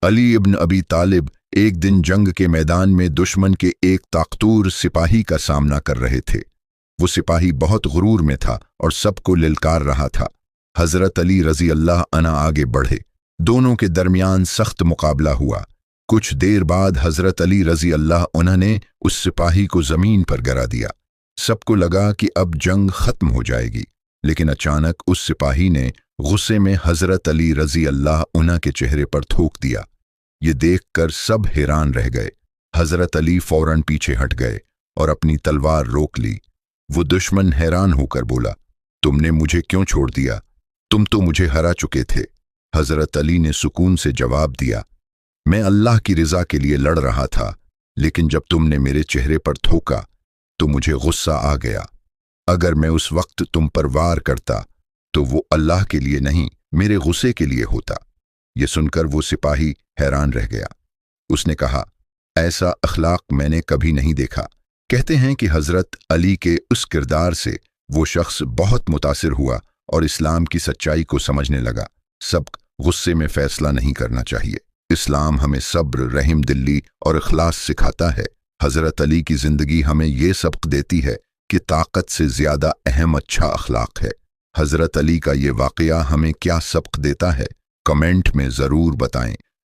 अली इब्न अबी तालिब एक दिन जंग के मैदान में दुश्मन के एक ताकतूर सिपाही का सामना कर रहे थे। वो सिपाही बहुत गुरूर में था और सबको लिलकार रहा था। हजरत अली रजी अल्लाह अन्हु आगे बढ़े। दोनों के दरमियान सख्त मुकाबला हुआ। कुछ देर बाद हजरत अली रजी अल्लाह अन्हु ने उस सिपाही को जमीन पर गिरा दिया। सबको लगा कि अब जंग खत्म हो जाएगी, लेकिन अचानक उस सिपाही ने गुस्से में हजरत अली रजी अल्लाह अन्हु के चेहरे पर थूक दिया। ये देखकर सब हैरान रह गए। हजरत अली फौरन पीछे हट गए और अपनी तलवार रोक ली। वो दुश्मन हैरान होकर बोला, तुमने मुझे क्यों छोड़ दिया? तुम तो मुझे हरा चुके थे। हजरत अली ने सुकून से जवाब दिया, मैं अल्लाह की रिजा के लिए लड़ रहा था, लेकिन जब तुमने मेरे चेहरे पर थूका तो मुझे गुस्सा आ गया। अगर मैं उस वक्त तुम पर वार करता तो वो अल्लाह के लिए नहीं, मेरे गुस्से के लिए होता। ये सुनकर वो सिपाही हैरान रह गया। उसने कहा, ऐसा अखलाक मैंने कभी नहीं देखा। कहते हैं कि हजरत अली के उस किरदार से वो शख्स बहुत मुतासिर हुआ और इस्लाम की सच्चाई को समझने लगा। सब गुस्से में फैसला नहीं करना चाहिए। इस्लाम हमें सब्र, रहम दिली और इखलास सिखाता है। हजरत अली की जिंदगी हमें ये सबक देती है कि ताकत से ज्यादा अहम अच्छा अखलाक है। हजरत अली का ये वाकया हमें क्या सबक देता है? कमेंट में जरूर बताएं।